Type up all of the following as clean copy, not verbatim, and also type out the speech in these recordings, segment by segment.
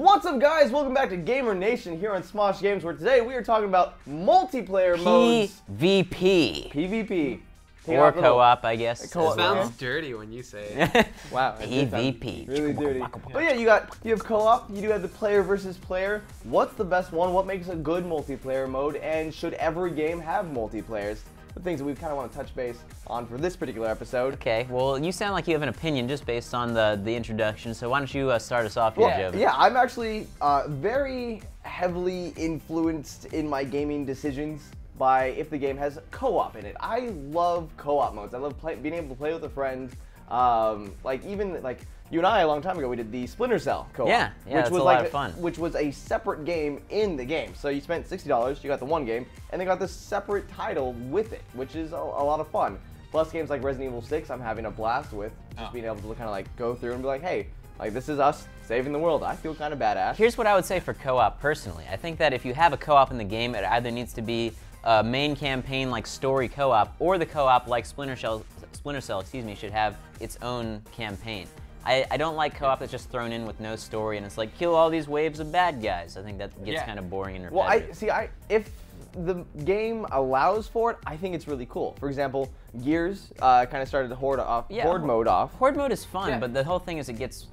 What's up, guys? Welcome back to Gamer Nation here on Smosh Games, where today we are talking about multiplayer modes. PvP. PvP. Or co-op, I guess. It sounds dirty when you say it. Wow. PvP. Really dirty. But yeah, you have co-op, you do have the player versus player. What's the best one? What makes a good multiplayer mode? And should every game have multiplayers? The things that we kind of want to touch base on for this particular episode. Okay, well, you sound like you have an opinion just based on the introduction, so why don't you start us off here, Joe? Yeah, I'm actually very heavily influenced in my gaming decisions by if the game has co-op in it. I love co-op modes. I love being able to play with a friend. Like you and I, a long time ago, we did the Splinter Cell co-op. Yeah, which was a lot of fun. Which was a separate game in the game. So you spent $60, you got the one game, and they got this separate title with it, which is a lot of fun. Plus games like Resident Evil 6, I'm having a blast with, just being able to kind of like go through and be like, hey, like this is us saving the world. I feel kind of badass. Here's what I would say for co-op personally. I think that if you have a co-op in the game, it either needs to be a main campaign like story co-op, or the co-op like Splinter Cell, should have its own campaign. I don't like co-op that's just thrown in with no story and it's like kill all these waves of bad guys. I think that gets kind of boring and repetitive. Well, if the game allows for it, I think it's really cool. For example, Gears kind of started the horde mode off. Horde mode is fun, but the whole thing is it gets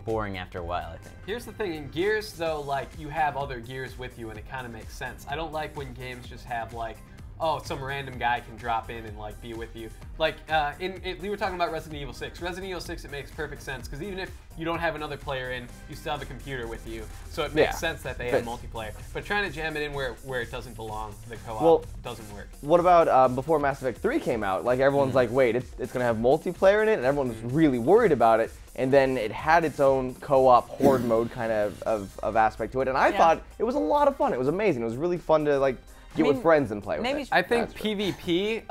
boring after a while, I think. Here's the thing, in Gears though, like you have other Gears with you and it kind of makes sense. I don't like when games just have like, oh, some random guy can drop in and like be with you. Like, we were talking about Resident Evil 6. Resident Evil 6, it makes perfect sense, because even if you don't have another player in, you still have a computer with you. So it makes sense that they have multiplayer. But trying to jam it in where it doesn't belong, the co-op, doesn't work. What about before Mass Effect 3 came out? Like, everyone's like, wait, it's going to have multiplayer in it? And everyone was really worried about it. And then it had its own co-op horde mode kind of aspect to it. And I thought it was a lot of fun. It was amazing. It was really fun to, like, get with friends and play with it. I think PvP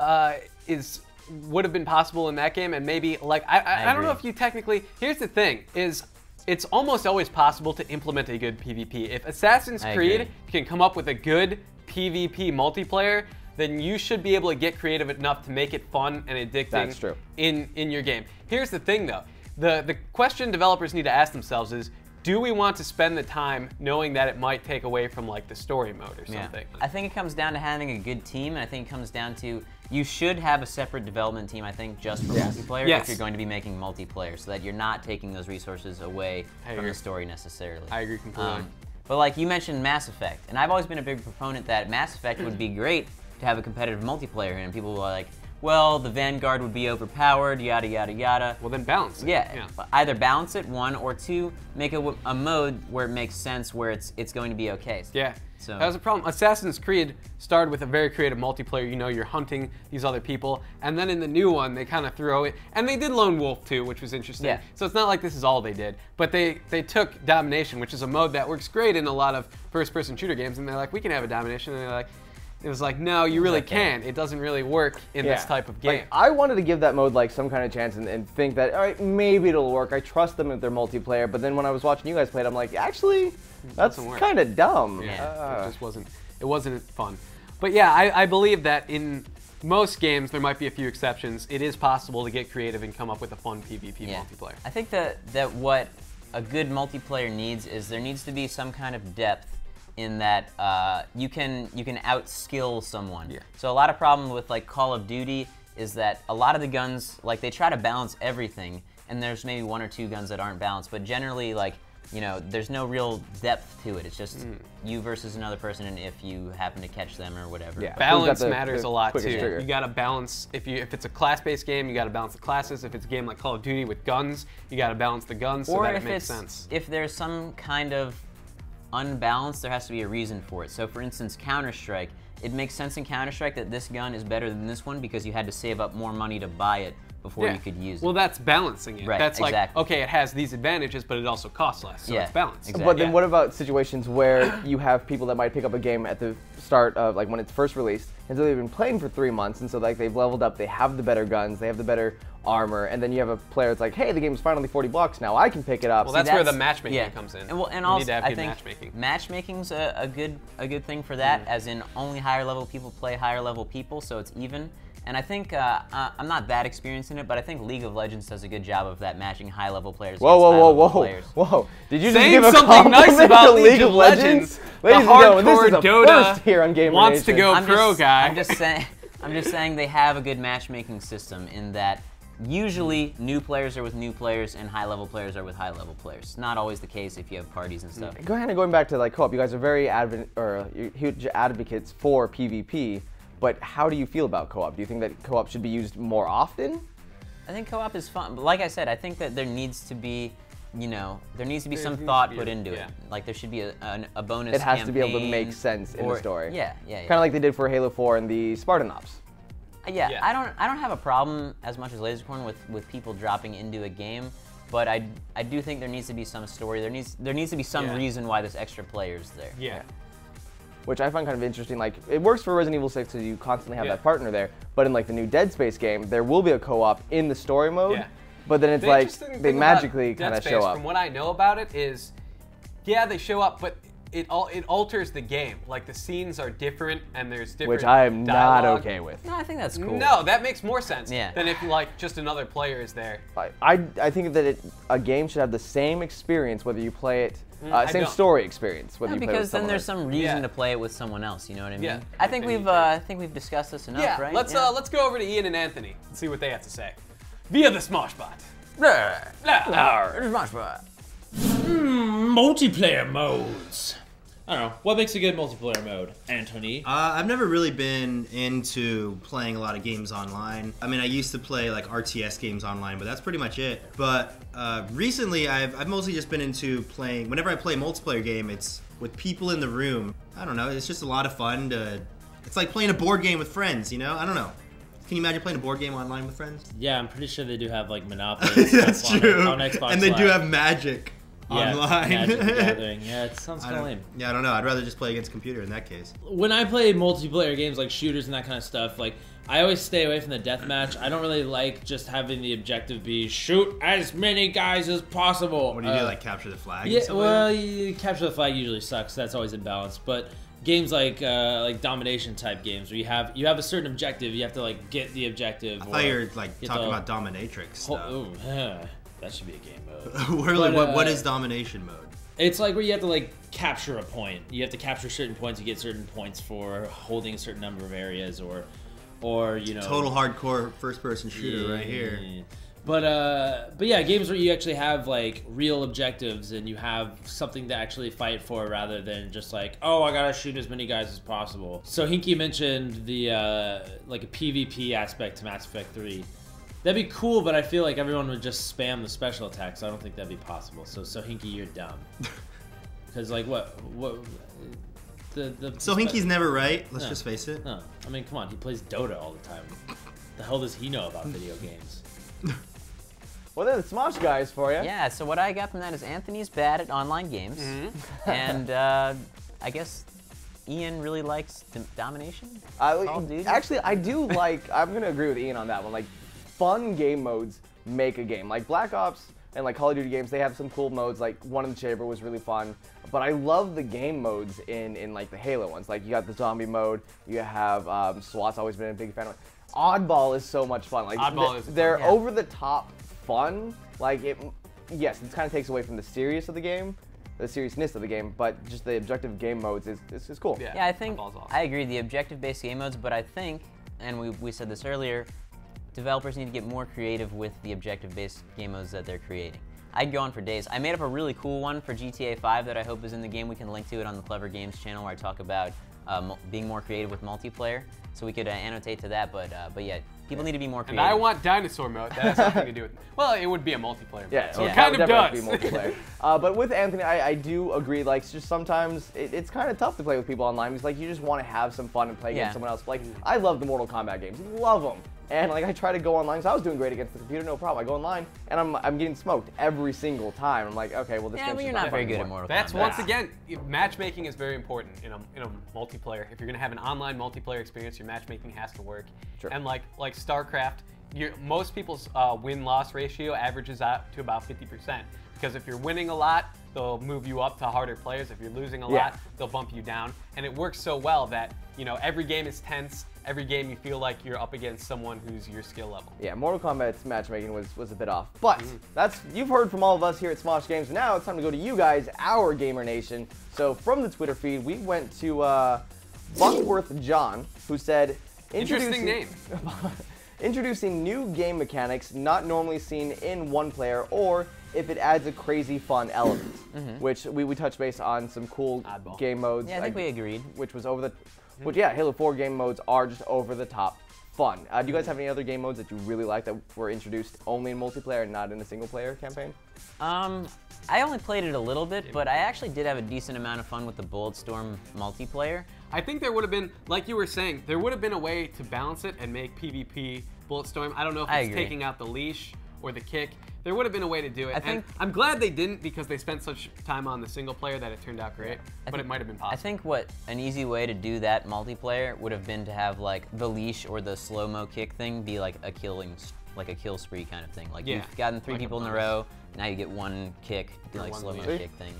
would have been possible in that game, and maybe like I don't know if you technically. Here's the thing: it's almost always possible to implement a good PvP. If Assassin's Creed can come up with a good PvP multiplayer, then you should be able to get creative enough to make it fun and addicting. That's true. In your game. Here's the thing, though: the question developers need to ask themselves is, do we want to spend the time knowing that it might take away from like the story mode or something? I think it comes down to having a good team, and I think it comes down to you should have a separate development team, I think, just for multiplayer if you're going to be making multiplayer, so that you're not taking those resources away from the story necessarily. I agree completely. But like you mentioned Mass Effect, and I've always been a big proponent that Mass Effect would be great to have a competitive multiplayer in, and people were like, well, the Vanguard would be overpowered, yada, yada, yada. Well, then balance it. Yeah. Either balance it, one, or two, make a mode where it makes sense, where it's going to be okay. Yeah. So that was a problem. Assassin's Creed started with a very creative multiplayer. You know, you're hunting these other people. And then in the new one, they kind of throw it. And they did Lone Wolf too, which was interesting. Yeah. So it's not like this is all they did. But they took Domination, which is a mode that works great in a lot of first-person shooter games. And they're like, we can have a Domination. And they're like, it was like, no, you really can't. It doesn't really work in this type of game. Like, I wanted to give that mode like some kind of chance and think that, all right, maybe it'll work. I trust them with their multiplayer. But then when I was watching you guys play it, I'm like, actually, that's kind of dumb. Yeah, it just wasn't fun. But yeah, I believe that in most games, there might be a few exceptions. It is possible to get creative and come up with a fun PvP multiplayer. I think that what a good multiplayer needs is there needs to be some kind of depth in that you can outskill someone. Yeah. So a lot of problem with like Call of Duty is that a lot of the guns, like they try to balance everything, and there's maybe one or two guns that aren't balanced, but generally, like, you know, there's no real depth to it. It's just you versus another person, and if you happen to catch them or whatever. Yeah. Balance matters a lot too. Trigger. You gotta balance, if it's a class-based game, you gotta balance the classes. If it's a game like Call of Duty with guns, you gotta balance the guns so that it makes sense. If there's some kind of unbalanced, there has to be a reason for it. So for instance, Counter-Strike, it makes sense in Counter-Strike that this gun is better than this one because you had to save up more money to buy it before you could use it. Well, that's balancing it. Right, that's like, okay, it has these advantages, but it also costs less, so it's balanced. Exactly. But then what about situations where you have people that might pick up a game at the start of, like, when it's first released, and so they've been playing for 3 months, and so like they've leveled up, they have the better guns, they have the better armor, and then you have a player that's like, hey, the game's finally 40 bucks now, I can pick it up. Well, that's where the matchmaking comes in. And you also, need to have I good think matchmaking. Matchmaking's a good thing for that, as in only higher level people play higher level people, so it's even. And I think I'm not that experienced in it, but I think League of Legends does a good job of that, matching high-level players against high-level players. Whoa! Did you just Saying give a something compliment nice about to League of Legends? Ladies and gentlemen, this is a Dota first here on Gamer wants to Nation. go pro guy. I'm just saying they have a good matchmaking system in that usually new players are with new players and high-level players are with high-level players. Not always the case if you have parties and stuff. Going back to like co-op, you guys are very huge advocates for PvP. But how do you feel about co-op? Do you think that co-op should be used more often? I think co-op is fun, but like I said, I think that there needs to be, some thought put into it. Like there should be a bonus. It has campaign to be able to make sense in the story. Yeah. Kind of like they did for Halo 4 and the Spartan Ops. Yeah, I don't have a problem as much as Lasercorn with people dropping into a game, but I do think there needs to be some story. There needs to be some reason why this extra player is there. Yeah. Which I find kind of interesting. Like, it works for Resident Evil 6 because you constantly have that partner there, but in like the new Dead Space game, there will be a co-op in the story mode, but then it's they magically kind of show up. From what I know about it is, they show up, but it alters the game. Like the scenes are different and there's different Which I am dialogue. not okay with. No, I think that's cool. No, that makes more sense than if like just another player is there. I think that a game should have the same experience whether you play it, same story experience whether you play it with because then someone there's some reason to play it with someone else. You know what I mean? I think we've discussed this enough, right? Let's go over to Ian and Anthony and see what they have to say via the Smosh Bot. Smosh Bot. Multiplayer modes. I don't know. What makes a good multiplayer mode, Anthony? I've never really been into playing a lot of games online. I mean, I used to play like RTS games online, but that's pretty much it. But recently, I've mostly just been into playing. Whenever I play a multiplayer game, it's with people in the room. I don't know. It's just a lot of fun. It's like playing a board game with friends. You know? I don't know. Can you imagine playing a board game online with friends? Yeah, I'm pretty sure they do have like Monopoly. That's true. On Xbox and they Live. do have Magic. Online. Magic the Gathering. Yeah, it sounds kind of lame. Yeah, I don't know. I'd rather just play against a computer in that case. When I play multiplayer games like shooters and that kind of stuff, like I always stay away from the deathmatch. I don't really like just having the objective be shoot as many guys as possible. What do you do, like capture the flag? Yeah, well, capture the flag usually sucks. That's always imbalanced. But games like domination type games where you have a certain objective, you have to like get the objective. I thought you were like talking about dominatrix stuff. That should be a game mode. What is domination mode? It's like where you have to like capture a point. You have to capture certain points. You get certain points for holding a certain number of areas, or you know. Total hardcore first-person shooter right here. But yeah, games where you actually have like real objectives and you have something to actually fight for rather than just like, oh, I gotta shoot as many guys as possible. So Hinky mentioned the like a PvP aspect to Mass Effect 3. That'd be cool, but I feel like everyone would just spam the special attacks. So I don't think that'd be possible. So Hinky, you're dumb. Because like what So Hinky's never right. Let's just face it. No, I mean, come on. He plays Dota all the time. The hell does he know about video games? Well, they're the Smosh guys for you. Yeah. So what I got from that is Anthony's bad at online games, and I guess Ian really likes domination. Call of Duty? Actually, I do like. I'm gonna agree with Ian on that one. Like, fun game modes make a game. Like Black Ops and like Call of Duty games, they have some cool modes. Like One in the Chamber was really fun. But I love the game modes in like the Halo ones. Like you got the zombie mode. You have SWAT's always been a big fan of. Oddball is so much fun. Like they're over the top fun. Like yes, it kind of takes away from the seriousness of the game, but just the objective game modes is cool. Yeah, I think I agree. The objective-based game modes, but I think, and we said this earlier, developers need to get more creative with the objective-based game modes that they're creating. I'd go on for days. I made up a really cool one for GTA 5 that I hope is in the game. We can link to it on the Clever Games channel where I talk about being more creative with multiplayer. So we could annotate to that, but yeah, people need to be more creative. And I want dinosaur mode. That has something to do with. Well, it would be a multiplayer. Yeah, so it kind of does. Be multiplayer. But with Anthony, I do agree. Like, just sometimes it's kind of tough to play with people online because like you just want to have some fun and play against someone else. Like I love the Mortal Kombat games, love them. And like I try to go online, so I was doing great against the computer, no problem. I go online and I'm getting smoked every single time. I'm like, okay, well this game's you're not very good at Mortal Kombat. That's once again, matchmaking is very important in a multiplayer. If you're gonna have an online multiplayer experience, your matchmaking has to work. Sure. And like StarCraft, most people's win-loss ratio averages out to about 50%. Because if you're winning a lot, they'll move you up to harder players. If you're losing a lot, they'll bump you down. And it works so well that, you know, every game is tense. Every game you feel like you're up against someone who's your skill level. Yeah, Mortal Kombat's matchmaking was a bit off. But you've heard from all of us here at Smosh Games. Now it's time to go to you guys, our Gamer Nation. So from the Twitter feed, we went to Buckworth John, who said, interesting name. Introducing new game mechanics not normally seen in one player, or if it adds a crazy fun element, which we touched base on some cool game modes. Yeah, I think we agreed. Which was over the, which yeah, Halo 4 game modes are just over the top fun. Do you guys have any other game modes that you really like that were introduced only in multiplayer and not in a single player campaign? I only played it a little bit, but I actually did have a decent amount of fun with the Bulletstorm multiplayer. I think there would have been, like you were saying, there would have been a way to balance it and make PvP Bulletstorm. I don't know if it's taking out the leash or the kick. There would have been a way to do it. And I'm glad they didn't, because they spent such time on the single player that it turned out great, but it might have been possible. I think an easy way to do that multiplayer would have been to have like the leash or the slow-mo kick thing be like a kill spree kind of thing. Like you've gotten 3 people in a row, now you get 1 kick, do like slow-mo kick thing,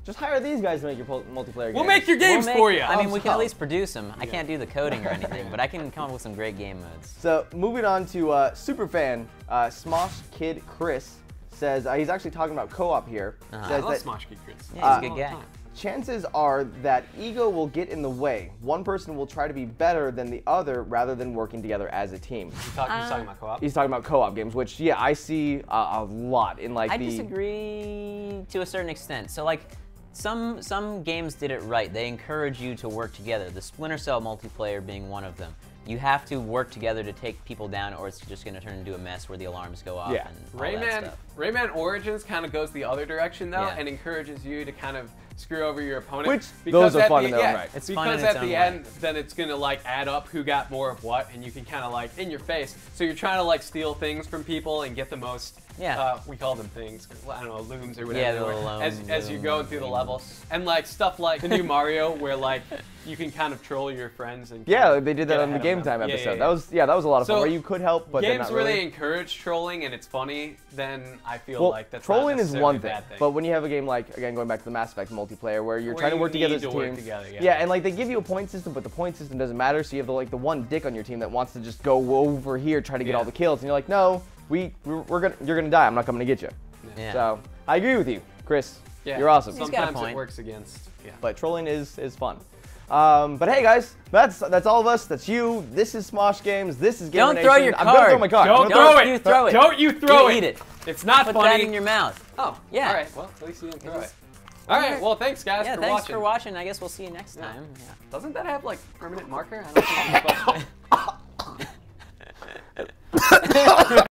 Just hire these guys to make your multiplayer games. We'll make your games for you. I mean, we can at least produce them. I can't do the coding or anything, but I can come up with some great game modes. So moving on to superfan, Smosh Kid Chris says, he's actually talking about co-op here. I love Smosh Kid Chris. Yeah, he's a good guy. Chances are that ego will get in the way. One person will try to be better than the other rather than working together as a team. He's talking about co-op? He's talking about co-op games, which, yeah, I see a lot in like I disagree to a certain extent. So like, some games did it right. They encourage you to work together. The Splinter Cell multiplayer being one of them. You have to work together to take people down, or it's just going to turn into a mess where the alarms go off and all that stuff. Rayman Origins kind of goes the other direction, though, and encourages you to kind of screw over your opponent. Which, those are fun in their own right. It's fun in its because at own the way. end, then it's going to, like, add up who got more of what, and you can kind of, like, in your face. So you're trying to, like, steal things from people and get the most, we call them things, I don't know, looms or whatever, as you're going through the levels. And, like, stuff like the new Mario, where, like, you can kind of troll your friends. And they did that on the Game Time episode. That was a lot of fun, where you could help, but games not where really. they encourage trolling and it's funny, then I feel like that's trolling not is one thing, a bad thing. but when you have a game like, again, going back to the Mass Effect multiplayer, where you're trying to work together as a team. And like they give you a point system, but the point system doesn't matter, so you have the one dick on your team that wants to just go over here, try to get all the kills, and you're like, no, you're gonna die. I'm not coming to get you. So I agree with you, Chris. You're awesome. Sometimes it works against. But trolling is fun. But hey guys, that's all of us. That's you. This is Smosh Games. This is Gamer Nation. Don't throw your card. I'm gonna throw my card. Don't throw it. You throw it. Don't you throw it. Eat it. It's not funny. Put that in your mouth. Oh, yeah. All right. Well, at least you didn't throw it. All right. Well, thanks guys for watching. Thanks for watching. I guess we'll see you next time. Yeah. Doesn't that have like permanent marker? I don't think it's supposed to.